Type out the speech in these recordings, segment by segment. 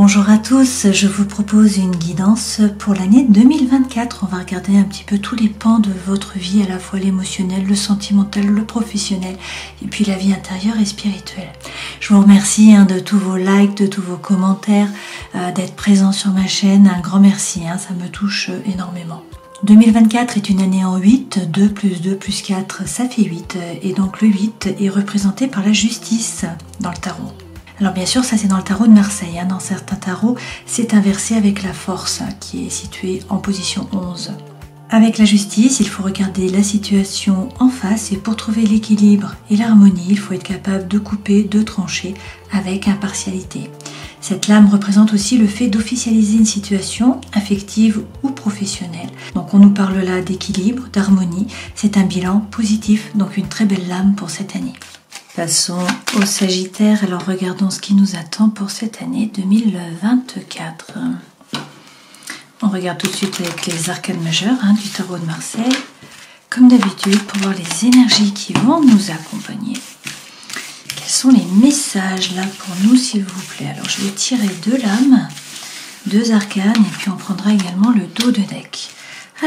Bonjour à tous, je vous propose une guidance pour l'année 2024. On va regarder un petit peu tous les pans de votre vie, à la fois l'émotionnel, le sentimental, le professionnel et puis la vie intérieure et spirituelle. Je vous remercie de tous vos likes, de tous vos commentaires, d'être présents sur ma chaîne. Un grand merci, ça me touche énormément. 2024 est une année en 8, 2 plus 2 plus 4, ça fait 8. Et donc le 8 est représenté par la justice dans le tarot. Alors bien sûr, ça c'est dans le tarot de Marseille. Dans certains tarots, c'est inversé avec la force qui est située en position 11. Avec la justice, il faut regarder la situation en face et pour trouver l'équilibre et l'harmonie, il faut être capable de couper, de trancher avec impartialité. Cette lame représente aussi le fait d'officialiser une situation affective ou professionnelle. Donc on nous parle là d'équilibre, d'harmonie. C'est un bilan positif, donc une très belle lame pour cette année. Passons au Sagittaire, alors regardons ce qui nous attend pour cette année 2024. On regarde tout de suite avec les arcanes majeures du tarot de Marseille, comme d'habitude pour voir les énergies qui vont nous accompagner. Quels sont les messages là pour nous s'il vous plaît? Alors je vais tirer deux lames, deux arcanes et puis on prendra également le dos de deck.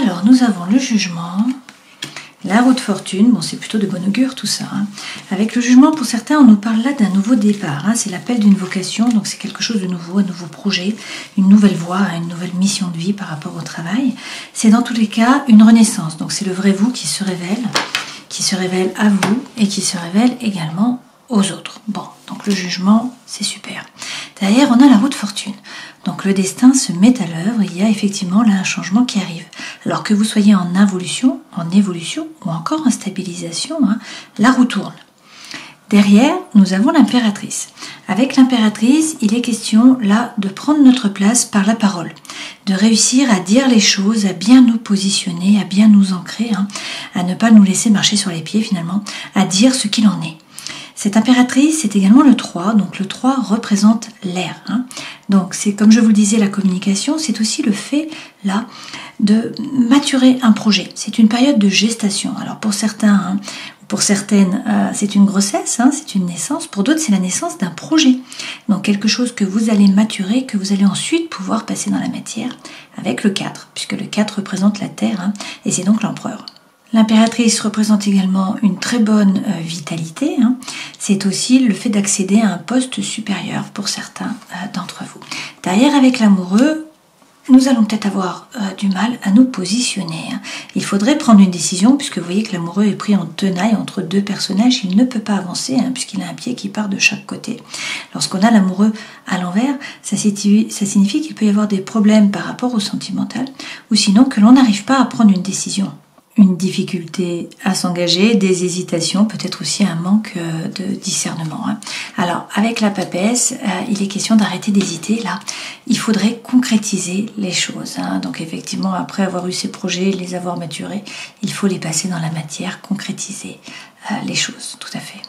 Alors nous avons le jugement. La roue de fortune, bon c'est plutôt de bon augure tout ça. Avec le jugement, pour certains, on nous parle là d'un nouveau départ. C'est l'appel d'une vocation, donc c'est quelque chose de nouveau, un nouveau projet, une nouvelle voie, une nouvelle mission de vie par rapport au travail. C'est dans tous les cas une renaissance, donc c'est le vrai vous qui se révèle à vous et qui se révèle également aux autres. Bon, donc le jugement, c'est super. Derrière, on a la roue de fortune. Donc le destin se met à l'œuvre, il y a effectivement là un changement qui arrive. Alors que vous soyez en évolution ou encore en stabilisation, la roue tourne. Derrière, nous avons l'impératrice. Avec l'impératrice, il est question là de prendre notre place par la parole, de réussir à dire les choses, à bien nous positionner, à bien nous ancrer, à ne pas nous laisser marcher sur les pieds finalement, à dire ce qu'il en est. Cette impératrice, c'est également le 3, donc le 3 représente l'air. Donc c'est comme je vous le disais, la communication, c'est aussi le fait là de maturer un projet. C'est une période de gestation. Alors pour certains, pour certaines, c'est une grossesse, c'est une naissance. Pour d'autres, c'est la naissance d'un projet. Donc quelque chose que vous allez maturer, que vous allez ensuite pouvoir passer dans la matière avec le 4, puisque le 4 représente la terre, et c'est donc l'empereur. L'impératrice représente également une très bonne vitalité. C'est aussi le fait d'accéder à un poste supérieur pour certains d'entre vous. Derrière, avec l'amoureux, nous allons peut-être avoir du mal à nous positionner. Il faudrait prendre une décision, puisque vous voyez que l'amoureux est pris en tenaille entre deux personnages. Il ne peut pas avancer, puisqu'il a un pied qui part de chaque côté. Lorsqu'on a l'amoureux à l'envers, ça signifie qu'il peut y avoir des problèmes par rapport au sentimental, ou sinon que l'on n'arrive pas à prendre une décision. Une difficulté à s'engager, des hésitations, peut-être aussi un manque de discernement. Alors, avec la papesse, il est question d'arrêter d'hésiter. Là, il faudrait concrétiser les choses. Donc, effectivement, après avoir eu ces projets, les avoir maturés, il faut les passer dans la matière, concrétiser les choses, tout à fait.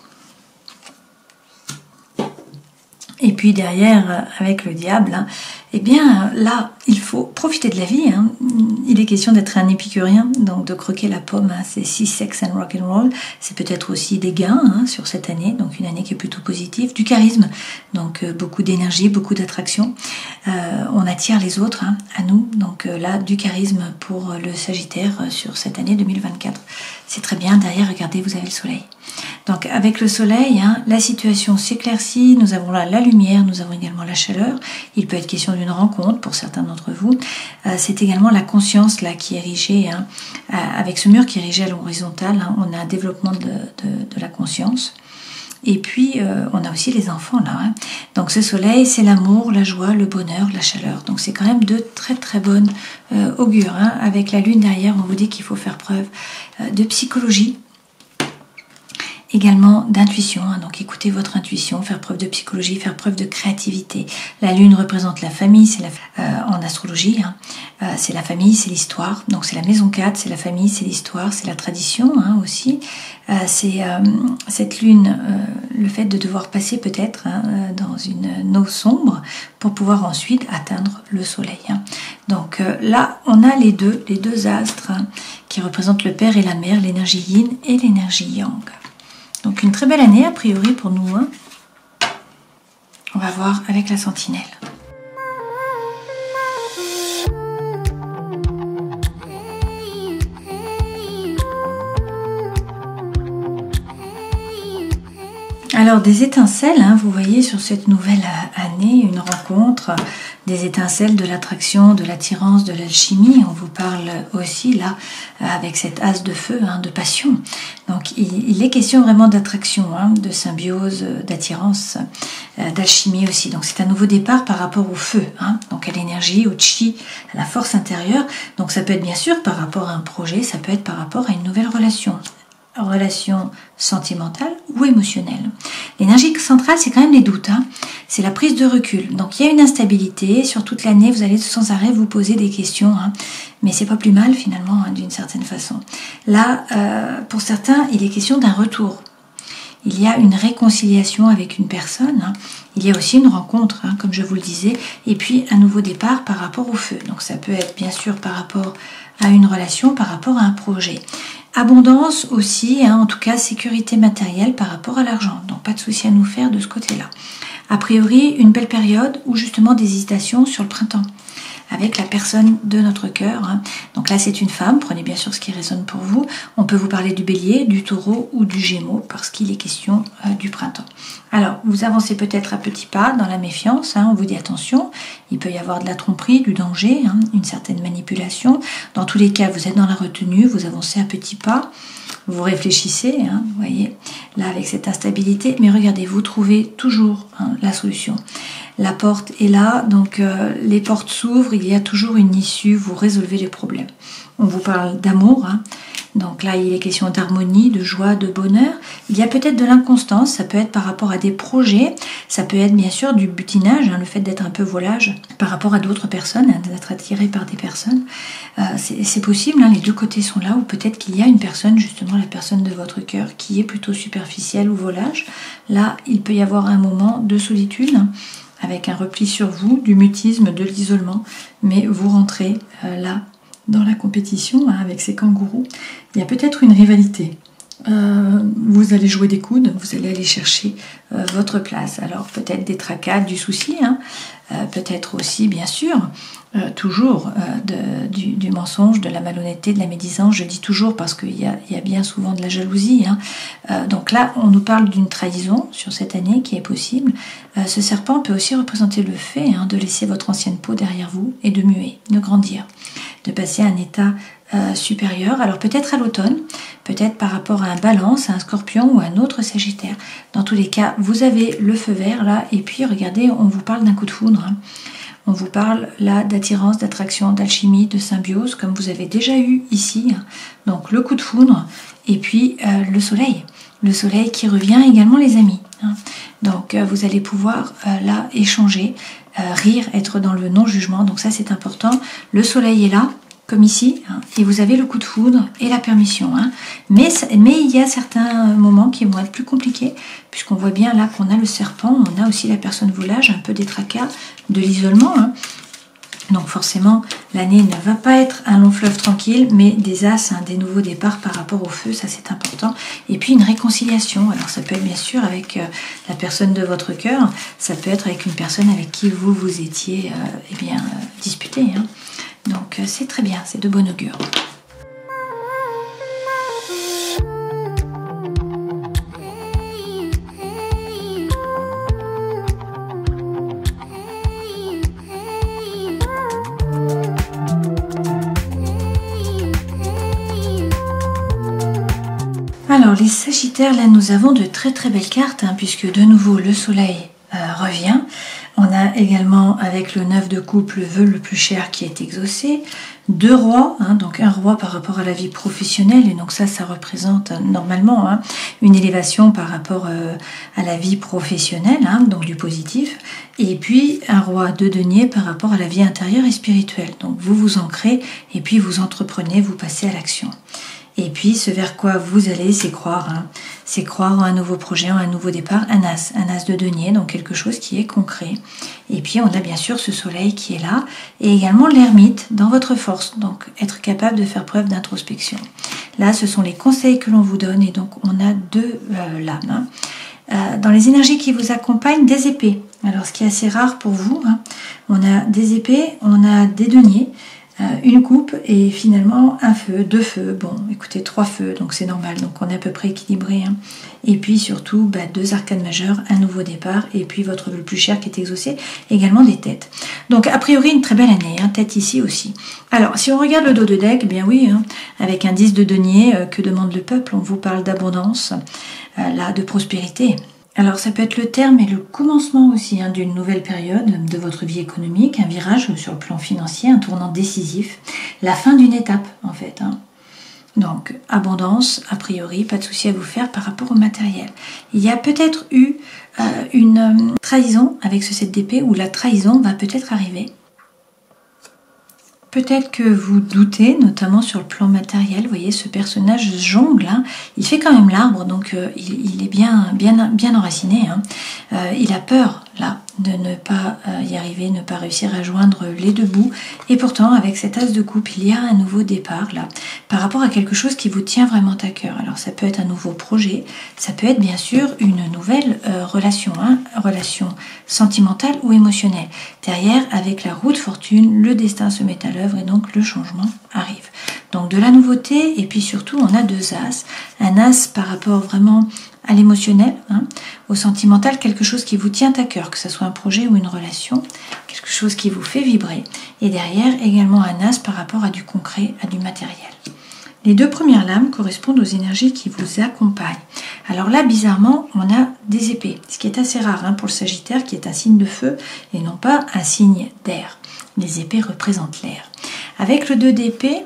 Et puis derrière, avec le diable, eh bien là, il faut profiter de la vie. Il est question d'être un épicurien, donc de croquer la pomme. C'est si sex and rock and roll. C'est peut-être aussi des gains sur cette année, donc une année qui est plutôt positive. Du charisme, donc beaucoup d'énergie, beaucoup d'attraction. On attire les autres à nous. Donc là, du charisme pour le Sagittaire sur cette année 2024. C'est très bien. Derrière, regardez, vous avez le soleil. Donc avec le soleil, la situation s'éclaircit, nous avons là la lumière, nous avons également la chaleur. Il peut être question d'une rencontre pour certains d'entre vous. C'est également la conscience là qui est érigée, avec ce mur qui est érigé à l'horizontale, on a un développement de la conscience. Et puis on a aussi les enfants là. Donc ce soleil, c'est l'amour, la joie, le bonheur, la chaleur. Donc c'est quand même de très très bonnes augures. Avec la lune derrière, on vous dit qu'il faut faire preuve de psychologie. Également d'intuition, donc écoutez votre intuition, faire preuve de psychologie, faire preuve de créativité. La lune représente la famille, c'est en astrologie, c'est la famille, c'est l'histoire. Donc c'est la maison 4, c'est la famille, c'est l'histoire, c'est la tradition aussi. C'est cette lune, le fait de devoir passer peut-être dans une eau sombre pour pouvoir ensuite atteindre le soleil. Donc là, on a les deux astres qui représentent le père et la mère, l'énergie yin et l'énergie yang. Donc une très belle année a priori pour nous. On va voir avec la sentinelle. Alors des étincelles, hein, vous voyez sur cette nouvelle année, une rencontre, des étincelles de l'attraction, de l'attirance, de l'alchimie. On vous parle aussi là avec cet as de feu, hein, de passion. Donc il est question vraiment d'attraction, hein, de symbiose, d'attirance, d'alchimie aussi. Donc c'est un nouveau départ par rapport au feu, hein, donc à l'énergie, au chi, à la force intérieure. Donc ça peut être bien sûr par rapport à un projet, ça peut être par rapport à une nouvelle relation sentimentale ou émotionnelle. L'énergie centrale, c'est quand même les doutes, hein. C'est la prise de recul. Donc il y a une instabilité, sur toute l'année, vous allez sans arrêt vous poser des questions, hein. Mais c'est pas plus mal finalement, hein, d'une certaine façon. Là, pour certains, il est question d'un retour. Il y a une réconciliation avec une personne, hein. Il y a aussi une rencontre, hein, comme je vous le disais, et puis un nouveau départ par rapport au feu. Donc ça peut être bien sûr par rapport à une relation, par rapport à un projet. Abondance aussi, hein, en tout cas sécurité matérielle par rapport à l'argent. Donc pas de souci à nous faire de ce côté-là. A priori, une belle période où justement des hésitations sur le printemps avec la personne de notre cœur, hein. Donc là c'est une femme, prenez bien sûr ce qui résonne pour vous. On peut vous parler du bélier, du taureau ou du gémeaux parce qu'il est question du printemps. Alors vous avancez peut-être à petits pas dans la méfiance, hein. On vous dit attention, il peut y avoir de la tromperie, du danger, hein, une certaine manipulation. Dans tous les cas vous êtes dans la retenue, vous avancez à petits pas. Vous réfléchissez, hein, vous voyez, là avec cette instabilité, mais regardez, vous trouvez toujours, hein, la solution. La porte est là, donc les portes s'ouvrent, il y a toujours une issue, vous résolvez les problèmes. On vous parle d'amour, hein. Donc là il est question d'harmonie, de joie, de bonheur. Il y a peut-être de l'inconstance, ça peut être par rapport à des projets, ça peut être bien sûr du butinage, hein, le fait d'être un peu volage par rapport à d'autres personnes, hein, d'être attiré par des personnes. C'est possible, hein, les deux côtés sont là, ou peut-être qu'il y a une personne, justement la personne de votre cœur, qui est plutôt superficielle ou volage. Là il peut y avoir un moment de solitude, hein, avec un repli sur vous, du mutisme, de l'isolement, mais vous rentrez là dans la compétition, hein, avec ces kangourous. Il y a peut-être une rivalité. Vous allez jouer des coudes, vous allez aller chercher votre place. Alors peut-être des tracas, du souci, hein, peut-être aussi bien sûr toujours du mensonge, de la malhonnêteté, de la médisance. Je dis toujours parce qu'il y a bien souvent de la jalousie, hein. Donc là on nous parle d'une trahison sur cette année qui est possible. Ce serpent peut aussi représenter le fait, hein, de laisser votre ancienne peau derrière vous et de muer, de grandir, de passer à un état supérieur. Alors peut-être à l'automne, peut-être par rapport à un balance, à un scorpion ou à un autre sagittaire. Dans tous les cas, vous avez le feu vert là, et puis regardez, on vous parle d'un coup de foudre, hein. On vous parle là d'attirance, d'attraction, d'alchimie, de symbiose, comme vous avez déjà eu ici, hein. Donc le coup de foudre, et puis le soleil qui revient également, les amis, hein. Donc vous allez pouvoir là échanger, rire, être dans le non-jugement, donc ça c'est important. Le soleil est là, comme ici, hein, et vous avez le coup de foudre et la permission, hein. Mais il y a certains moments qui vont être plus compliqués, puisqu'on voit bien là qu'on a le serpent, on a aussi la personne volage, un peu des tracas, de l'isolement, hein. Donc forcément, l'année ne va pas être un long fleuve tranquille, mais des as, hein, des nouveaux départs par rapport au feu, ça c'est important. Et puis une réconciliation, alors ça peut être bien sûr avec la personne de votre cœur, ça peut être avec une personne avec qui vous étiez disputé, hein. Donc c'est très bien, c'est de bon augure. Alors les Sagittaires, là nous avons de très très belles cartes, hein, puisque de nouveau le soleil revient. On a également avec le 9 de coupe le vœu le plus cher qui est exaucé. 2 rois, hein, donc un roi par rapport à la vie professionnelle, et donc ça représente normalement, hein, une élévation par rapport à la vie professionnelle, hein, donc du positif. Et puis un roi de denier par rapport à la vie intérieure et spirituelle. Donc vous vous ancrez et puis vous entreprenez, vous passez à l'action. Et puis ce vers quoi vous allez, c'est croire, hein. C'est croire en un nouveau projet, en un nouveau départ, un as de denier, donc quelque chose qui est concret. Et puis on a bien sûr ce soleil qui est là, et également l'ermite dans votre force, donc être capable de faire preuve d'introspection. Là ce sont les conseils que l'on vous donne, et donc on a 2 lames, hein. Dans les énergies qui vous accompagnent, des épées. Alors ce qui est assez rare pour vous, hein, on a des épées, on a des deniers. une coupe et finalement un feu, 2 feux, bon écoutez 3 feux, donc c'est normal, donc on est à peu près équilibré, hein. Et puis surtout 2 arcanes majeures, un nouveau départ, et puis votre vœu le plus cher qui est exaucé, également des têtes. Donc a priori une très belle année, hein, tête ici aussi. Alors si on regarde le dos de deck, bien oui, hein, avec un 10 de denier, que demande le peuple, on vous parle d'abondance, là de prospérité. Alors ça peut être le terme et le commencement aussi hein, d'une nouvelle période de votre vie économique, un virage sur le plan financier, un tournant décisif, la fin d'une étape en fait. Hein. Donc abondance, a priori, pas de souci à vous faire par rapport au matériel. Il y a peut-être eu une trahison avec ce 7 d'épée où la trahison va peut-être arriver. Peut-être que vous doutez, notamment sur le plan matériel, vous voyez ce personnage jongle, hein, il fait quand même l'arbre, donc il est bien enraciné. Hein. Il a peur là de ne pas y arriver, ne pas réussir à joindre les deux bouts. Et pourtant, avec cet as de coupe, il y a un nouveau départ là, par rapport à quelque chose qui vous tient vraiment à cœur. Alors ça peut être un nouveau projet, ça peut être bien sûr une nouvelle relation, hein, relation sentimentale ou émotionnelle. Derrière, avec la roue de fortune, le destin se met à l'œuvre et donc le changement arrive. Donc de la nouveauté, et puis surtout on a 2 as. Un as par rapport vraiment à l'émotionnel, hein, au sentimental, quelque chose qui vous tient à cœur, que ce soit un projet ou une relation, quelque chose qui vous fait vibrer. Et derrière également un as par rapport à du concret, à du matériel. Les 2 premières lames correspondent aux énergies qui vous accompagnent. Alors là, bizarrement, on a des épées, ce qui est assez rare hein, pour le Sagittaire, qui est un signe de feu et non pas un signe d'air. Les épées représentent l'air. Avec le 2 d'épée,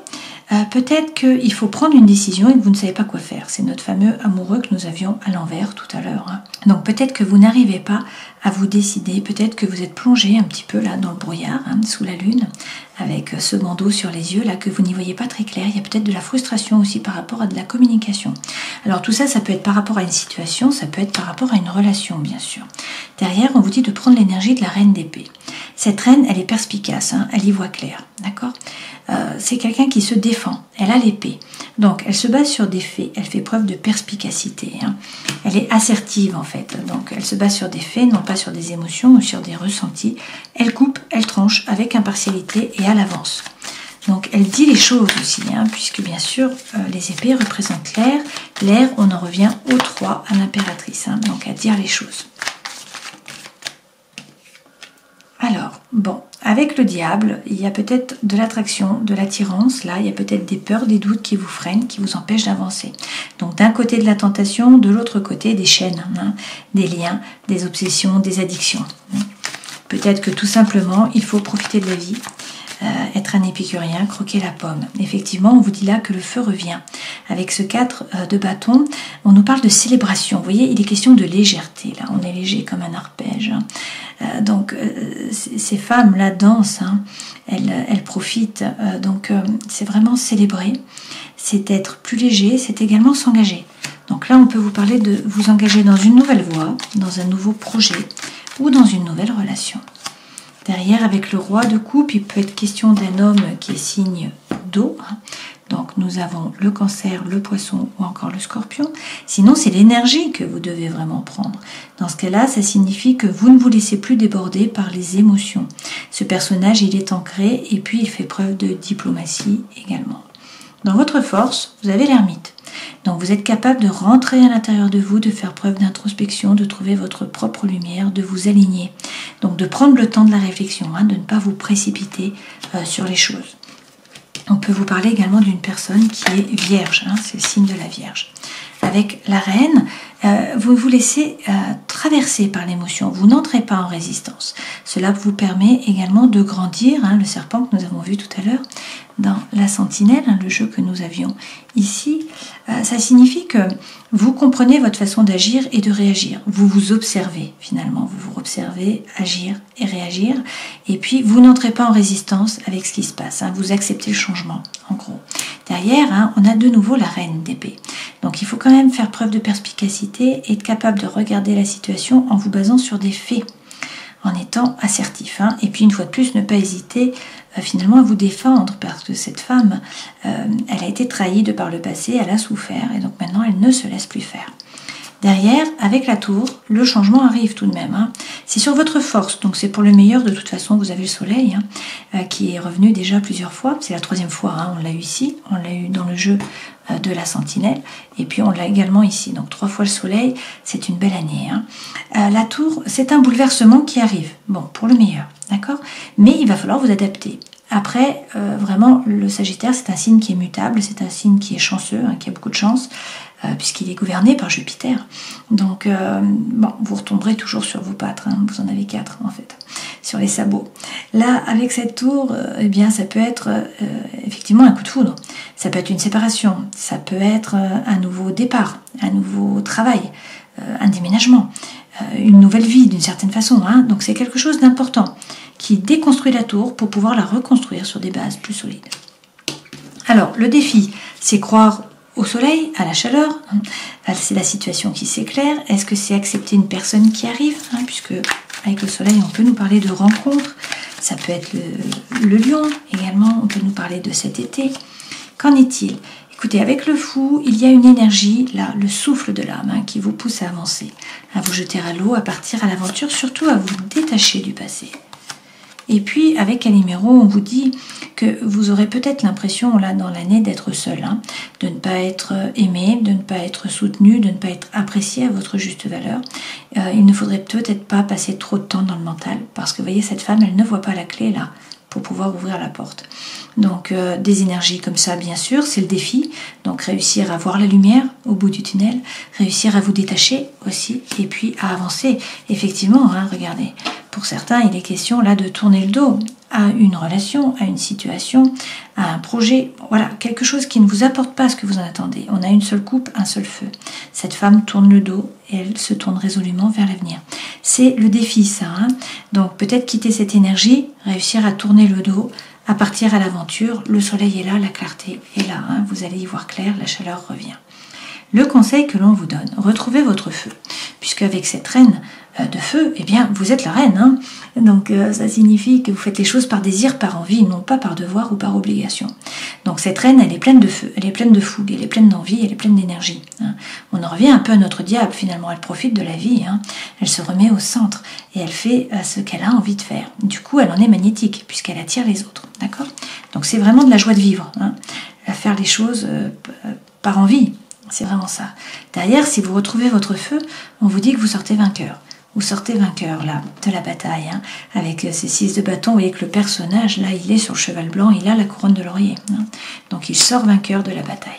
peut-être qu'il faut prendre une décision et que vous ne savez pas quoi faire. C'est notre fameux amoureux que nous avions à l'envers tout à l'heure. Hein. Donc peut-être que vous n'arrivez pas à vous décider, peut-être que vous êtes plongé un petit peu là dans le brouillard, hein, sous la lune, avec ce bandeau sur les yeux là que vous n'y voyez pas très clair. Il y a peut-être de la frustration aussi par rapport à de la communication. Alors tout ça, ça peut être par rapport à une situation, ça peut être par rapport à une relation bien sûr. Derrière, on vous dit de prendre l'énergie de la reine d'épée. Cette reine, elle est perspicace, hein, elle y voit clair, d'accord ? C'est quelqu'un qui se défend, elle a l'épée. Donc elle se base sur des faits, elle fait preuve de perspicacité. Hein. Elle est assertive en fait, donc elle se base sur des faits, non pas sur des émotions ou sur des ressentis. Elle coupe, elle tranche avec impartialité et à l'avance. Donc elle dit les choses aussi, hein, puisque bien sûr les épées représentent l'air. L'air, on en revient au 3 à l'impératrice, hein, donc à dire les choses. Alors, bon, avec le diable, il y a peut-être de l'attraction, de l'attirance, là, il y a peut-être des peurs, des doutes qui vous freinent, qui vous empêchent d'avancer. Donc d'un côté de la tentation, de l'autre côté des chaînes, hein, des liens, des obsessions, des addictions. Peut-être que tout simplement, il faut profiter de la vie, être un épicurien, croquer la pomme. Effectivement, on vous dit là que le feu revient. Avec ce 4 de bâton, on nous parle de célébration. Vous voyez, il est question de légèreté. Là, on est léger comme un arpège. Donc, ces femmes-là dansent, hein, elles profitent. Donc, c'est vraiment célébrer. C'est être plus léger, c'est également s'engager. Donc là, on peut vous parler de vous engager dans une nouvelle voie, dans un nouveau projet ou dans une nouvelle relation. Derrière, avec le roi de coupe, il peut être question d'un homme qui est signe d'eau. Donc, nous avons le cancer, le poisson ou encore le scorpion. Sinon, c'est l'énergie que vous devez vraiment prendre. Dans ce cas-là, ça signifie que vous ne vous laissez plus déborder par les émotions. Ce personnage, il est ancré et puis il fait preuve de diplomatie également. Dans votre force, vous avez l'ermite. Donc vous êtes capable de rentrer à l'intérieur de vous, de faire preuve d'introspection, de trouver votre propre lumière, de vous aligner. Donc de prendre le temps de la réflexion, hein, de ne pas vous précipiter sur les choses. On peut vous parler également d'une personne qui est vierge, hein, c'est le signe de la Vierge. Avec la reine, vous vous laissez traverser par l'émotion, vous n'entrez pas en résistance. Cela vous permet également de grandir, hein, le serpent que nous avons vu tout à l'heure dans la sentinelle, hein, le jeu que nous avions ici. Ça signifie que vous comprenez votre façon d'agir et de réagir. Vous vous observez finalement, vous vous observez agir et réagir. Et puis vous n'entrez pas en résistance avec ce qui se passe, hein, vous acceptez le changement en gros. Derrière, hein, on a de nouveau la reine d'épée. Donc il faut quand même faire preuve de perspicacité et être capable de regarder la situation en vous basant sur des faits, en étant assertif. Hein. Et puis une fois de plus, ne pas hésiter finalement à vous défendre parce que cette femme, elle a été trahie de par le passé, elle a souffert et donc maintenant elle ne se laisse plus faire. Derrière, avec la tour, le changement arrive tout de même. Hein. C'est sur votre force, donc c'est pour le meilleur. De toute façon, vous avez le soleil qui est revenu déjà plusieurs fois. C'est la 3e fois, hein. On l'a eu ici, on l'a eu dans le jeu de la sentinelle, et puis on l'a également ici. Donc 3 fois le soleil, c'est une belle année. Hein. La tour, c'est un bouleversement qui arrive, bon, pour le meilleur, d'accord? Mais il va falloir vous adapter. Après, vraiment, le Sagittaire, c'est un signe qui est mutable, c'est un signe qui est chanceux, hein, qui a beaucoup de chance, puisqu'il est gouverné par Jupiter. Donc, bon, vous retomberez toujours sur vos pattes, hein, vous en avez 4 en fait, sur les sabots. Là, avec cette tour, eh bien, ça peut être effectivement un coup de foudre, ça peut être une séparation, ça peut être un nouveau départ, un nouveau travail, un déménagement, une nouvelle vie d'une certaine façon. Hein. Donc, c'est quelque chose d'important qui déconstruit la tour pour pouvoir la reconstruire sur des bases plus solides. Alors, le défi, c'est croire au soleil, à la chaleur, c'est la situation qui s'éclaire. Est-ce que c'est accepter une personne qui arrive, hein, puisque avec le soleil, on peut nous parler de rencontres, ça peut être le lion également, on peut nous parler de cet été. Qu'en est-il? Écoutez, avec le fou, il y a une énergie, là, le souffle de l'âme, hein, qui vous pousse à avancer, à vous jeter à l'eau, à partir à l'aventure, surtout à vous détacher du passé. Et puis, avec Calimero, on vous dit que vous aurez peut-être l'impression, là, dans l'année, d'être seul, hein, de ne pas être aimé, de ne pas être soutenu, de ne pas être apprécié à votre juste valeur. Il ne faudrait peut-être pas passer trop de temps dans le mental, parce que, vous voyez, cette femme, elle ne voit pas la clé, là, pour pouvoir ouvrir la porte. Donc, des énergies comme ça, bien sûr, c'est le défi. Donc, réussir à voir la lumière au bout du tunnel, réussir à vous détacher aussi, et puis à avancer. Effectivement, hein, regardez, pour certains, il est question là de tourner le dos à une relation, à une situation, à un projet, voilà, quelque chose qui ne vous apporte pas ce que vous en attendez. On a une seule coupe, un seul feu. Cette femme tourne le dos et elle se tourne résolument vers l'avenir. C'est le défi, ça. Hein. Donc peut-être quitter cette énergie, réussir à tourner le dos, à partir à l'aventure. Le soleil est là, la clarté est là. Hein. Vous allez y voir clair, la chaleur revient. Le conseil que l'on vous donne, retrouvez votre feu, puisque avec cette reine de feu, eh bien, vous êtes la reine. Hein. Donc, ça signifie que vous faites les choses par désir, par envie, non pas par devoir ou par obligation. Donc, cette reine, elle est pleine de feu, elle est pleine de fougue, elle est pleine d'envie, elle est pleine d'énergie. Hein. On en revient un peu à notre diable, finalement. Elle profite de la vie, hein. Elle se remet au centre et elle fait ce qu'elle a envie de faire. Du coup, elle en est magnétique, puisqu'elle attire les autres. D'accord ? Donc, c'est vraiment de la joie de vivre, hein. À faire les choses par envie. C'est vraiment ça. Derrière, si vous retrouvez votre feu, on vous dit que vous sortez vainqueur. Vous sortez vainqueur, là, de la bataille. Hein, avec ces 6 de bâton, vous voyez que le personnage, là, il est sur le cheval blanc, il a la couronne de laurier. Hein, donc, il sort vainqueur de la bataille.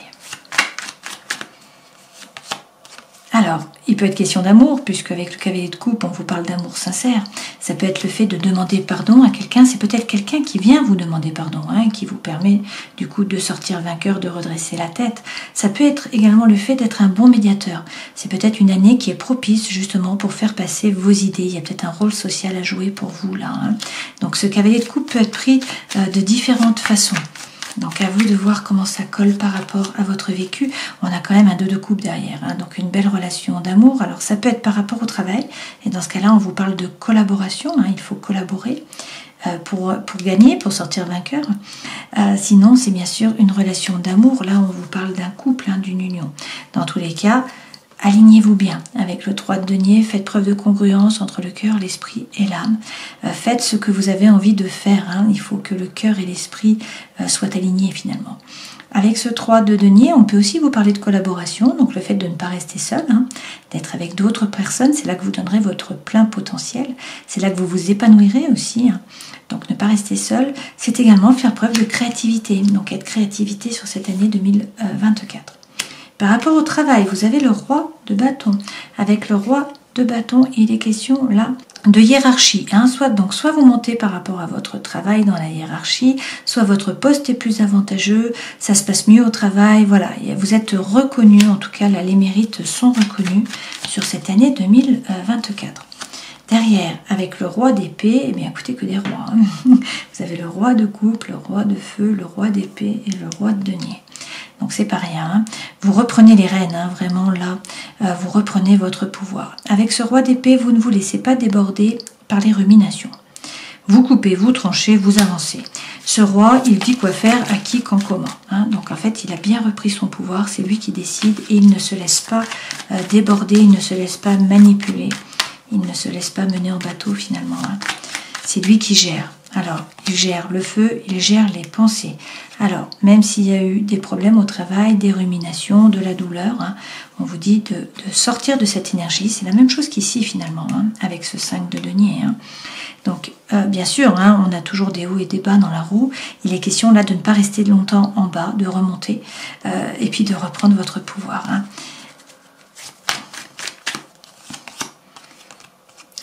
Alors, il peut être question d'amour, puisque avec le cavalier de coupe, on vous parle d'amour sincère. Ça peut être le fait de demander pardon à quelqu'un. C'est peut-être quelqu'un qui vient vous demander pardon, hein, qui vous permet du coup de sortir vainqueur, de redresser la tête. Ça peut être également le fait d'être un bon médiateur. C'est peut-être une année qui est propice justement pour faire passer vos idées. Il y a peut-être un rôle social à jouer pour vous là. Hein. Donc ce cavalier de coupe peut être pris de différentes façons. Donc à vous de voir comment ça colle par rapport à votre vécu. On a quand même un 2 de coupe derrière, hein, donc une belle relation d'amour. Alors ça peut être par rapport au travail, et dans ce cas-là on vous parle de collaboration, hein, il faut collaborer pour gagner, pour sortir vainqueur. Sinon c'est bien sûr une relation d'amour, là on vous parle d'un couple, hein, d'une union. Dans tous les cas, alignez-vous bien avec le 3 de denier, faites preuve de congruence entre le cœur, l'esprit et l'âme. Faites ce que vous avez envie de faire. Hein. Il faut que le cœur et l'esprit soient alignés finalement. Avec ce 3 de denier, on peut aussi vous parler de collaboration, donc le fait de ne pas rester seul, hein, d'être avec d'autres personnes, c'est là que vous donnerez votre plein potentiel, c'est là que vous vous épanouirez aussi. Hein. Donc ne pas rester seul, c'est également faire preuve de créativité, donc être créativité sur cette année 2024. Par rapport au travail, vous avez le roi de bâton. Avec le roi de bâton, il est question là de hiérarchie. Hein. Soit vous montez par rapport à votre travail dans la hiérarchie, soit votre poste est plus avantageux, ça se passe mieux au travail. Voilà, vous êtes reconnu, en tout cas là, les mérites sont reconnus sur cette année 2024. Derrière, avec le roi d'épée, eh bien écoutez que des rois. Hein. Vous avez le roi de coupe, le roi de feu, le roi d'épée et le roi de denier. Donc c'est pas rien. Hein. Vous reprenez les rênes, hein, vraiment là, vous reprenez votre pouvoir. Avec ce roi d'épée, vous ne vous laissez pas déborder par les ruminations. Vous coupez, vous tranchez, vous avancez. Ce roi, il dit quoi faire, à qui, quand, comment. Hein. Donc en fait, il a bien repris son pouvoir, c'est lui qui décide et il ne se laisse pas déborder, il ne se laisse pas manipuler, il ne se laisse pas mener en bateau finalement. Hein. C'est lui qui gère. Alors, il gère le feu, il gère les pensées. Alors, même s'il y a eu des problèmes au travail, des ruminations, de la douleur, hein, on vous dit de sortir de cette énergie. C'est la même chose qu'ici finalement, hein, avec ce 5 de denier. Hein. Donc, bien sûr, hein, on a toujours des hauts et des bas dans la roue. Il est question là de ne pas rester longtemps en bas, de remonter et puis de reprendre votre pouvoir. Hein.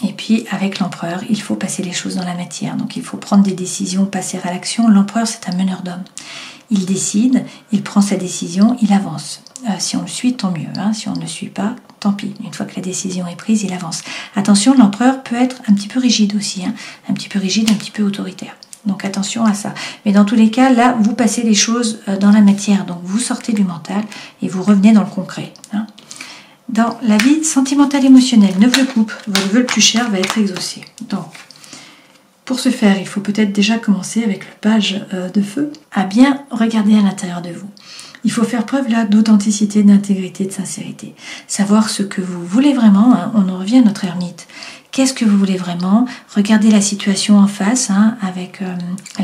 Et puis, avec l'empereur, il faut passer les choses dans la matière. Donc, il faut prendre des décisions, passer à l'action. L'empereur, c'est un meneur d'hommes. Il décide, il prend sa décision, il avance. Si on le suit, tant mieux. Hein. Si on ne le suit pas, tant pis. Une fois que la décision est prise, il avance. Attention, l'empereur peut être un petit peu rigide aussi. Hein. Un petit peu rigide, un petit peu autoritaire. Donc, attention à ça. Mais dans tous les cas, là, vous passez les choses dans la matière. Donc, vous sortez du mental et vous revenez dans le concret. Hein. Dans la vie sentimentale émotionnelle, 9 de coupe, votre vœu le plus cher va être exaucé. Donc, pour ce faire, il faut peut-être déjà commencer avec le page de feu à bien regarder à l'intérieur de vous. Il faut faire preuve là d'authenticité, d'intégrité, de sincérité. Savoir ce que vous voulez vraiment, hein, on en revient à notre ermite. Qu'est-ce que vous voulez vraiment? Regardez la situation en face, hein, avec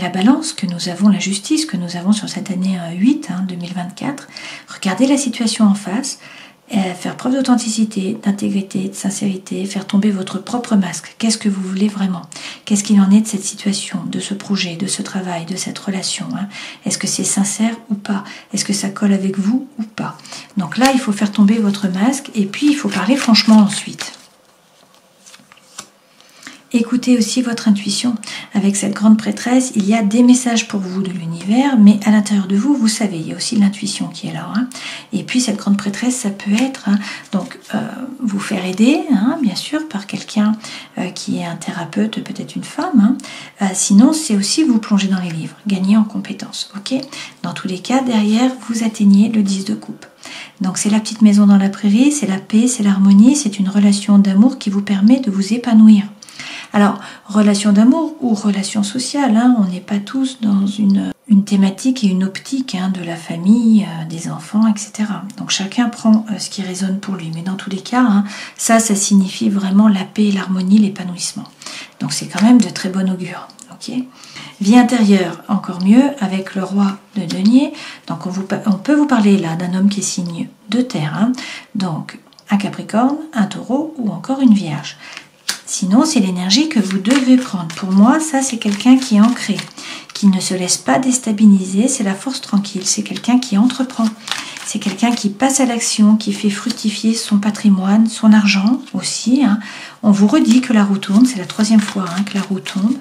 la balance que nous avons, la justice que nous avons sur cette année 8, hein, 2024. Regardez la situation en face. Faire preuve d'authenticité, d'intégrité, de sincérité, faire tomber votre propre masque. Qu'est-ce que vous voulez vraiment? Qu'est-ce qu'il en est de cette situation, de ce projet, de ce travail, de cette relation, hein? Est-ce que c'est sincère ou pas? Est-ce que ça colle avec vous ou pas? Donc là, il faut faire tomber votre masque et puis il faut parler franchement ensuite. Écoutez aussi votre intuition. Avec cette grande prêtresse, il y a des messages pour vous de l'univers, mais à l'intérieur de vous, vous savez, il y a aussi l'intuition qui est là. Hein. Et puis cette grande prêtresse, ça peut être donc vous faire aider, hein, bien sûr, par quelqu'un qui est un thérapeute, peut-être une femme. Hein. Sinon, c'est aussi vous plonger dans les livres, gagner en compétences. Ok. Dans tous les cas, derrière, vous atteignez le 10 de coupe. Donc c'est la petite maison dans la prairie, c'est la paix, c'est l'harmonie, c'est une relation d'amour qui vous permet de vous épanouir. Alors, relation d'amour ou relation sociale, hein, on n'est pas tous dans une thématique et une optique hein, de la famille, des enfants, etc. Donc chacun prend ce qui résonne pour lui. Mais dans tous les cas, hein, ça signifie vraiment la paix, l'harmonie, l'épanouissement. Donc c'est quand même de très bon augure. Okay. Vie intérieure, encore mieux, avec le roi de denier. Donc on peut vous parler là d'un homme qui est signe de terre. Hein. Donc un capricorne, un taureau ou encore une vierge. Sinon, c'est l'énergie que vous devez prendre. Pour moi, ça, c'est quelqu'un qui est ancré, qui ne se laisse pas déstabiliser. C'est la force tranquille. C'est quelqu'un qui entreprend. C'est quelqu'un qui passe à l'action, qui fait fructifier son patrimoine, son argent aussi. Hein. On vous redit que la roue tourne. C'est la 3e fois hein, que la roue tourne.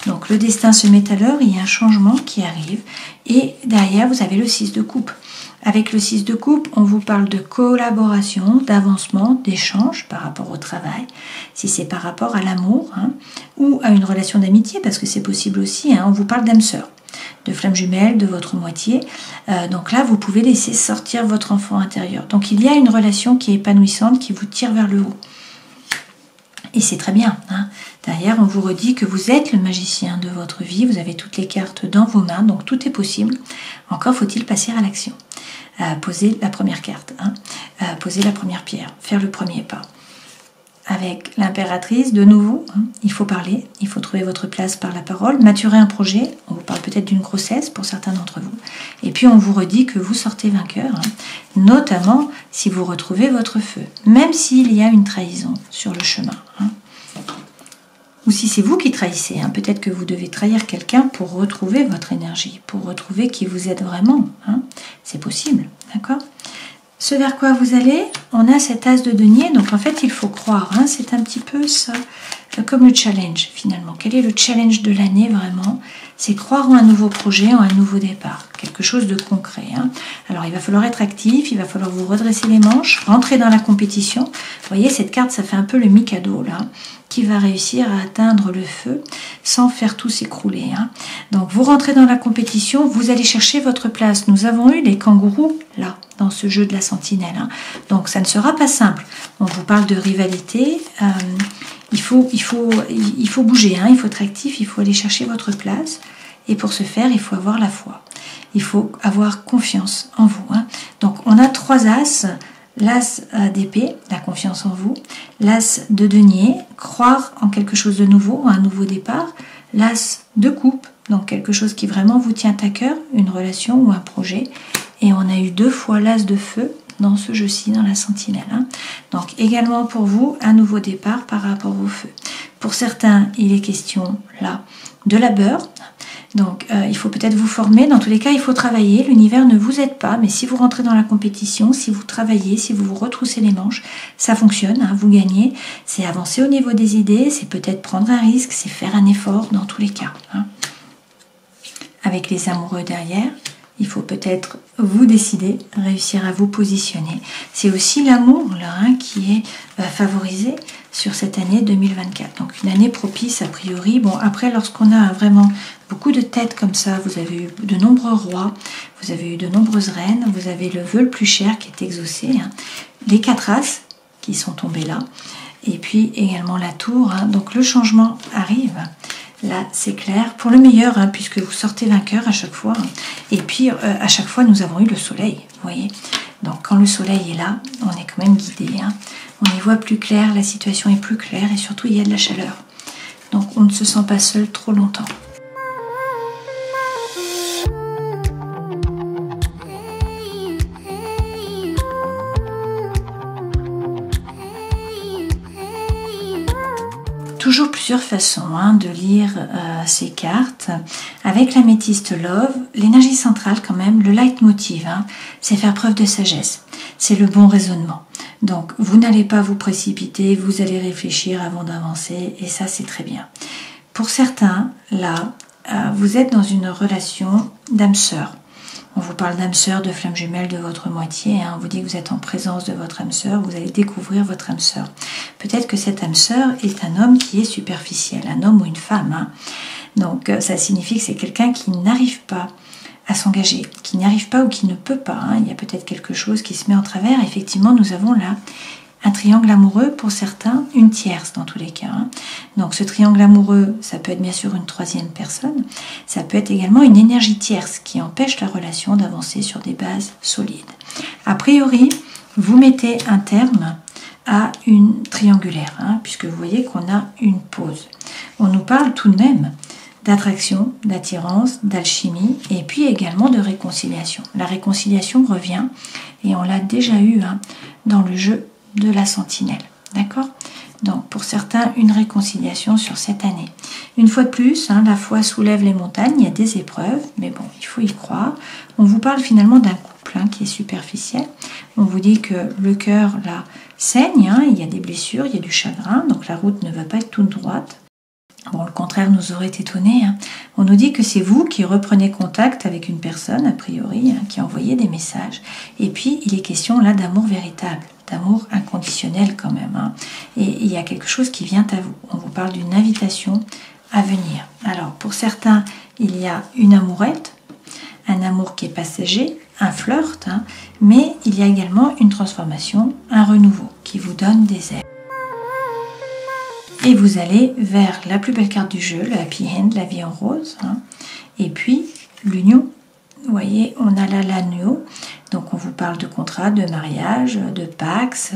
Donc, le destin se met à l'heure. Il y a un changement qui arrive. Et derrière, vous avez le 6 de coupe. Avec le 6 de coupe, on vous parle de collaboration, d'avancement, d'échange par rapport au travail. Si c'est par rapport à l'amour hein, ou à une relation d'amitié, parce que c'est possible aussi, hein, on vous parle d'âme sœur, de flamme jumelle, de votre moitié. Donc là, vous pouvez laisser sortir votre enfant intérieur. Donc il y a une relation qui est épanouissante, qui vous tire vers le haut. Et c'est très bien. Hein. Derrière, on vous redit que vous êtes le magicien de votre vie. Vous avez toutes les cartes dans vos mains, donc tout est possible. Encore faut-il passer à l'action. Poser la première carte, hein. Poser la première pierre, faire le premier pas. Avec l'impératrice, de nouveau, hein, il faut parler, il faut trouver votre place par la parole, maturer un projet. On vous parle peut-être d'une grossesse pour certains d'entre vous. Et puis on vous redit que vous sortez vainqueur, hein, notamment si vous retrouvez votre feu, même s'il y a une trahison sur le chemin. Hein. Ou si c'est vous qui trahissez, hein, peut-être que vous devez trahir quelqu'un pour retrouver votre énergie, pour retrouver qui vous êtes vraiment. Hein. C'est possible, d'accord? Ce vers quoi vous allez, on a cet as de denier, donc en fait il faut croire, hein, c'est un petit peu ça, comme le challenge finalement. Quel est le challenge de l'année vraiment? C'est croire en un nouveau projet, en un nouveau départ, quelque chose de concret. Hein. Alors il va falloir être actif, il va falloir vous redresser les manches, rentrer dans la compétition. Vous voyez, cette carte, ça fait un peu le Mikado là, qui va réussir à atteindre le feu sans faire tout s'écrouler. Hein. Donc vous rentrez dans la compétition, vous allez chercher votre place. Nous avons eu les kangourous là, dans ce jeu de la sentinelle. Hein. Donc ça ne sera pas simple. On vous parle de rivalité. Il faut bouger, hein. Il faut être actif, il faut aller chercher votre place. Et pour ce faire, il faut avoir la foi. Il faut avoir confiance en vous. Donc on a 3 as. L'as d'épée, la confiance en vous. L'as de denier, croire en quelque chose de nouveau, un nouveau départ. L'as de coupe, donc quelque chose qui vraiment vous tient à cœur, une relation ou un projet. Et on a eu 2 fois l'as de feu dans ce jeu-ci, dans la sentinelle. Donc également pour vous, un nouveau départ par rapport au feu. Pour certains, il est question là de labeur. Donc il faut peut-être vous former. Dans tous les cas, il faut travailler. L'univers ne vous aide pas, mais si vous rentrez dans la compétition, si vous travaillez, si vous vous retroussez les manches, ça fonctionne, vous gagnez. C'est avancer au niveau des idées, c'est peut-être prendre un risque, c'est faire un effort dans tous les cas. Avec les amoureux derrière, il faut peut-être vous décider, réussir à vous positionner. C'est aussi l'amour là qui est favorisé sur cette année 2024. Donc une année propice a priori. Bon, après, lorsqu'on a vraiment beaucoup de têtes comme ça, vous avez eu de nombreux rois, vous avez eu de nombreuses reines, vous avez le vœu le plus cher qui est exaucé, les 4 as qui sont tombés là, et puis également la tour. Donc le changement arrive. Là, c'est clair, pour le meilleur, puisque vous sortez vainqueur à chaque fois. Et puis, à chaque fois, nous avons eu le soleil, vous voyez. Donc, quand le soleil est là, on est quand même guidé. On y voit plus clair, la situation est plus claire et surtout, il y a de la chaleur. Donc, on ne se sent pas seul trop longtemps. Toujours plusieurs façons de lire ces cartes. Avec l'améthyste Love, l'énergie centrale quand même, le leitmotiv, c'est faire preuve de sagesse. C'est le bon raisonnement. Donc vous n'allez pas vous précipiter, vous allez réfléchir avant d'avancer et ça c'est très bien. Pour certains, là, vous êtes dans une relation d'âme sœur. On vous parle d'âme sœur, de flamme jumelle de votre moitié. On vous dit que vous êtes en présence de votre âme sœur. Vous allez découvrir votre âme sœur. Peut-être que cette âme sœur est un homme qui est superficiel, un homme ou une femme. Donc ça signifie que c'est quelqu'un qui n'arrive pas à s'engager, qui n'y arrive pas ou qui ne peut pas. Il y a peut-être quelque chose qui se met en travers. Effectivement, nous avons là un triangle amoureux, pour certains, une tierce dans tous les cas. Donc ce triangle amoureux, ça peut être bien sûr une 3e personne, ça peut être également une énergie tierce qui empêche la relation d'avancer sur des bases solides. A priori, vous mettez un terme à une triangulaire, puisque vous voyez qu'on a une pause. On nous parle tout de même d'attraction, d'attirance, d'alchimie et puis également de réconciliation. La réconciliation revient et on l'a déjà eu dans le jeu de la sentinelle, d'accord? Donc pour certains, une réconciliation sur cette année. Une fois de plus, la foi soulève les montagnes, il y a des épreuves, mais bon, il faut y croire. On vous parle finalement d'un couple qui est superficiel. On vous dit que le cœur là saigne, il y a des blessures, il y a du chagrin, donc la route ne va pas être toute droite. Bon, le contraire nous aurait étonné. On nous dit que c'est vous qui reprenez contact avec une personne, a priori, qui a envoyé des messages. Et puis, il est question là d'amour véritable, d'amour inconditionnel quand même. Et il y a quelque chose qui vient à vous. On vous parle d'une invitation à venir. Alors, pour certains, il y a une amourette, un amour qui est passager, un flirt, mais il y a également une transformation, un renouveau qui vous donne des ailes. Et vous allez vers la plus belle carte du jeu, le happy end, la vie en rose. Et puis, l'union. Vous voyez, on a là l'agneau. Donc, on vous parle de contrat, de mariage, de pax,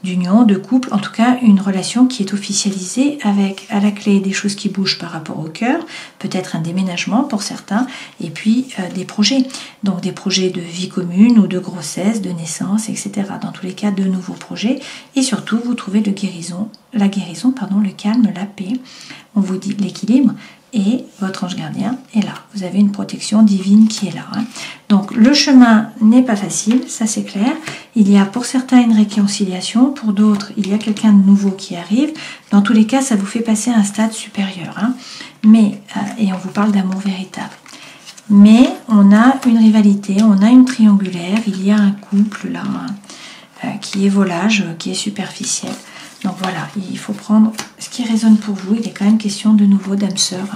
d'union, de couple. En tout cas, une relation qui est officialisée avec à la clé des choses qui bougent par rapport au cœur. Peut-être un déménagement pour certains. Et puis, des projets. Donc, des projets de vie commune ou de grossesse, de naissance, etc. Dans tous les cas, de nouveaux projets. Et surtout, vous trouvez la guérison, le calme, la paix. On vous dit l'équilibre. Et votre ange gardien est là. Vous avez une protection divine qui est là. Donc le chemin n'est pas facile, ça c'est clair. Il y a pour certains une réconciliation, pour d'autres il y a quelqu'un de nouveau qui arrive. Dans tous les cas, ça vous fait passer à un stade supérieur. Mais, et on vous parle d'amour véritable. Mais on a une rivalité, on a une triangulaire, il y a un couple là qui est volage, qui est superficiel. Donc voilà, il faut prendre ce qui résonne pour vous. Il est quand même question de nouveau d'âme sœur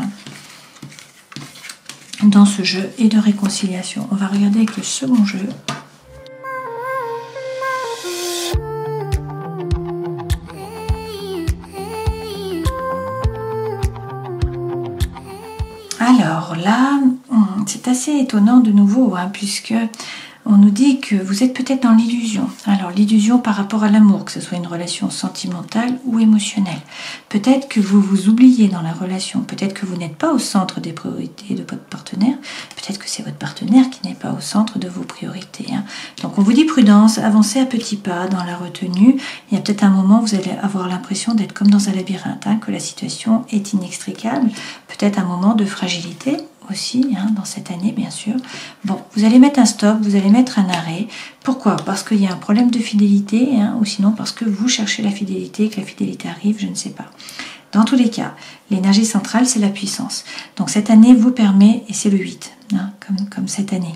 dans ce jeu et de réconciliation. On va regarder avec le second jeu. Alors là, c'est assez étonnant de nouveau, hein, puisque on nous dit que vous êtes peut-être dans l'illusion. Alors l'illusion par rapport à l'amour, que ce soit une relation sentimentale ou émotionnelle. Peut-être que vous vous oubliez dans la relation, peut-être que vous n'êtes pas au centre des priorités de votre partenaire, peut-être que c'est votre partenaire qui n'est pas au centre de vos priorités. Hein. Donc on vous dit prudence, avancez à petits pas dans la retenue. Il y a peut-être un moment où vous allez avoir l'impression d'être comme dans un labyrinthe, hein, que la situation est inextricable, peut-être un moment de fragilité aussi, hein, dans cette année bien sûr. Bon, vous allez mettre un stop, vous allez mettre un arrêt. Pourquoi? Parce qu'il y a un problème de fidélité, hein, ou sinon parce que vous cherchez la fidélité, que la fidélité arrive, je ne sais pas. Dans tous les cas, l'énergie centrale, c'est la puissance. Donc cette année vous permet, et c'est le 8, hein, comme cette année.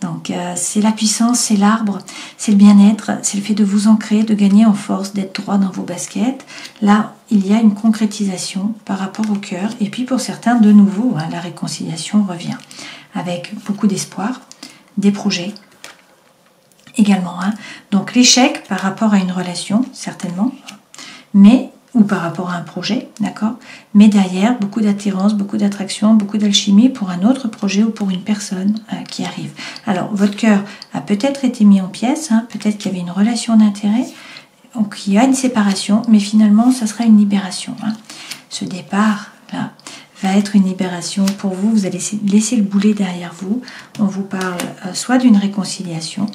Donc c'est la puissance, c'est l'arbre, c'est le bien-être, c'est le fait de vous ancrer, de gagner en force, d'être droit dans vos baskets. Là, il y a une concrétisation par rapport au cœur. Et puis pour certains, de nouveau, hein, la réconciliation revient. Avec beaucoup d'espoir, des projets également. Hein. Donc l'échec par rapport à une relation, certainement, ou par rapport à un projet, d'accord? Mais derrière, beaucoup d'attirance, beaucoup d'attraction, beaucoup d'alchimie pour un autre projet ou pour une personne qui arrive. Alors, votre cœur a peut-être été mis en pièces, hein, peut-être qu'il y avait une relation d'intérêt, donc il y a une séparation, mais finalement, ça sera une libération. Hein. Ce départ-là va être une libération pour vous, vous allez laisser le boulet derrière vous. On vous parle soit d'une réconciliation,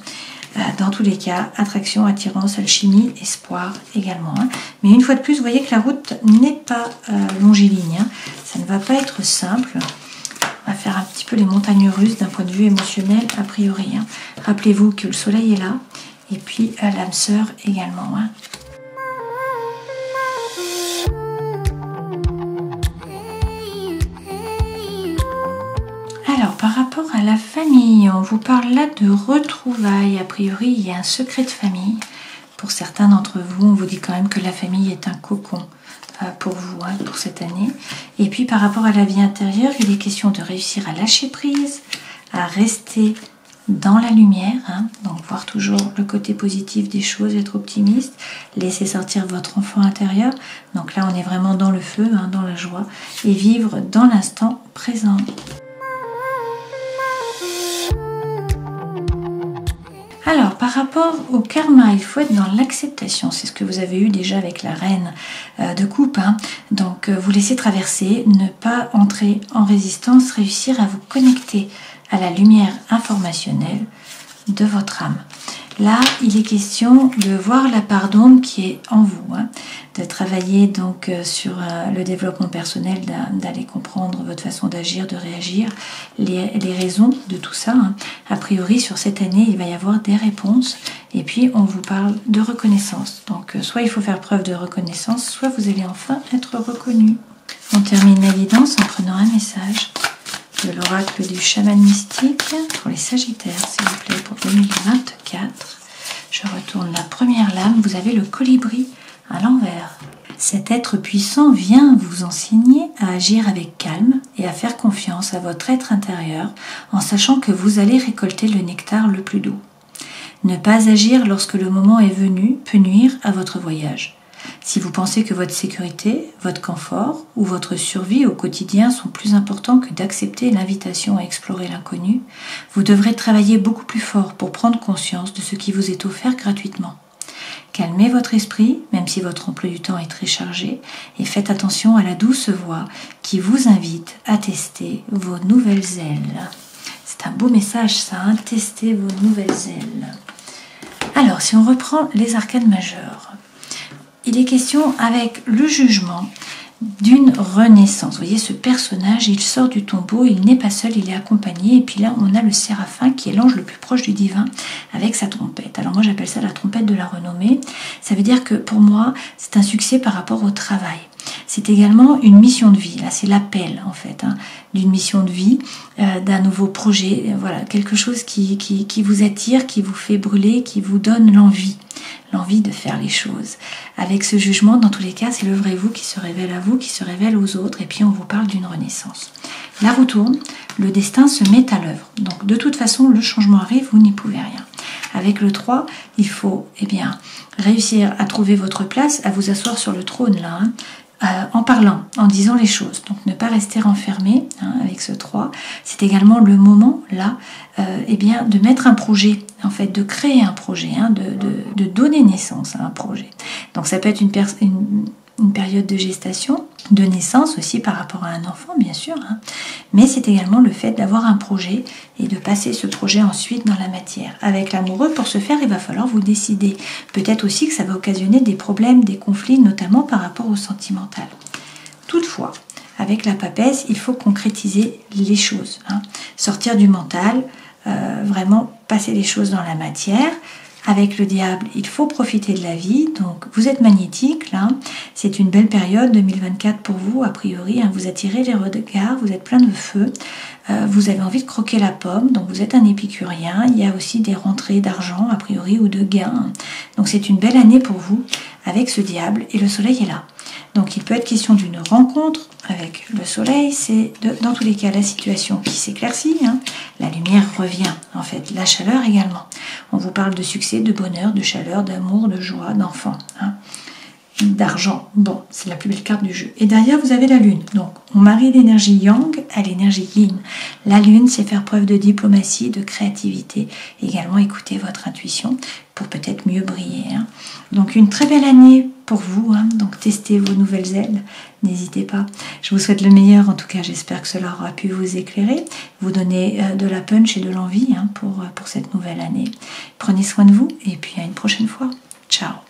dans tous les cas, attraction, attirance, alchimie, espoir également. Hein. Mais une fois de plus, vous voyez que la route n'est pas longiligne. Hein. Ça ne va pas être simple. On va faire un petit peu les montagnes russes d'un point de vue émotionnel a priori. Hein. Rappelez-vous que le soleil est là et puis l'âme sœur également. Hein. Alors, par rapport à la famille, on vous parle là de retrouvailles. A priori, il y a un secret de famille. Pour certains d'entre vous, on vous dit quand même que la famille est un cocon pour vous, hein, pour cette année. Et puis, par rapport à la vie intérieure, il est question de réussir à lâcher prise, à rester dans la lumière, hein, donc voir toujours le côté positif des choses, être optimiste, laisser sortir votre enfant intérieur. Donc là, on est vraiment dans le feu, hein, dans la joie, et vivre dans l'instant présent. Alors, par rapport au karma, il faut être dans l'acceptation. C'est ce que vous avez eu déjà avec la reine de coupe. Hein. Donc, vous laissez traverser, ne pas entrer en résistance, réussir à vous connecter à la lumière informationnelle de votre âme. Là, il est question de voir la part d'ombre qui est en vous, hein, de travailler donc sur le développement personnel, d'aller comprendre votre façon d'agir, de réagir, les raisons de tout ça. Hein. A priori, sur cette année, il va y avoir des réponses et puis on vous parle de reconnaissance. Donc, soit il faut faire preuve de reconnaissance, soit vous allez enfin être reconnu. On termine la guidance en prenant un message de l'oracle du chaman mystique pour les Sagittaires, s'il vous plaît, pour 2024. Je retourne la première lame. Vous avez le colibri à l'envers. Cet être puissant vient vous enseigner à agir avec calme et à faire confiance à votre être intérieur en sachant que vous allez récolter le nectar le plus doux. Ne pas agir lorsque le moment est venu peut nuire à votre voyage. Si vous pensez que votre sécurité, votre confort ou votre survie au quotidien sont plus importants que d'accepter l'invitation à explorer l'inconnu, vous devrez travailler beaucoup plus fort pour prendre conscience de ce qui vous est offert gratuitement. Calmez votre esprit, même si votre emploi du temps est très chargé, et faites attention à la douce voix qui vous invite à tester vos nouvelles ailes. C'est un beau message ça, hein, tester vos nouvelles ailes. Alors, si on reprend les arcanes majeures, il est question avec le jugement d'une renaissance. Vous voyez ce personnage, il sort du tombeau, il n'est pas seul, il est accompagné. Et puis là, on a le séraphin qui est l'ange le plus proche du divin avec sa trompette. Alors moi, j'appelle ça la trompette de la renommée. Ça veut dire que pour moi, c'est un succès par rapport au travail. C'est également une mission de vie. Là, c'est l'appel en fait, hein, d'une mission de vie, d'un nouveau projet. Voilà, quelque chose qui vous attire, qui vous fait brûler, qui vous donne l'envie de faire les choses. Avec ce jugement, dans tous les cas, c'est le vrai vous qui se révèle à vous, qui se révèle aux autres, et puis on vous parle d'une renaissance. La roue tourne, le destin se met à l'œuvre. Donc de toute façon, le changement arrive, vous n'y pouvez rien. Avec le 3, il faut réussir à trouver votre place, à vous asseoir sur le trône là, hein. en parlant, en disant les choses. Donc ne pas rester enfermé avec ce 3. C'est également le moment là eh bien, de mettre un projet, en fait, de créer un projet, de donner naissance à un projet. Donc ça peut être une période de gestation, de naissance aussi par rapport à un enfant bien sûr, mais c'est également le fait d'avoir un projet et de passer ce projet ensuite dans la matière. Avec l'amoureux, pour ce faire, il va falloir vous décider. Peut-être aussi que ça va occasionner des problèmes, des conflits, notamment par rapport au sentimental. Toutefois, avec la papesse, il faut concrétiser les choses, sortir du mental, vraiment passer les choses dans la matière. Avec le diable, il faut profiter de la vie. Donc, vous êtes magnétique, là. C'est une belle période, 2024 pour vous, a priori. Vous attirez les regards, vous êtes plein de feu. Vous avez envie de croquer la pomme, donc vous êtes un épicurien. Il y a aussi des rentrées d'argent, a priori, ou de gains. Donc, c'est une belle année pour vous avec ce diable. Et le soleil est là. Donc, il peut être question d'une rencontre avec le soleil. C'est dans tous les cas la situation qui s'éclaircit. La lumière revient, en fait. La chaleur également. On vous parle de succès, de bonheur, de chaleur, d'amour, de joie, d'enfant, d'argent. Bon, c'est la plus belle carte du jeu. Et derrière, vous avez la lune. Donc, on marie l'énergie yang à l'énergie yin. La lune, c'est faire preuve de diplomatie, de créativité. Également, écouter votre intuition pour peut-être mieux briller. Donc, une très belle année pour vous. Donc, testez vos nouvelles ailes. N'hésitez pas. Je vous souhaite le meilleur. En tout cas, j'espère que cela aura pu vous éclairer, vous donner de la punch et de l'envie pour cette nouvelle année. Prenez soin de vous et puis à une prochaine fois. Ciao.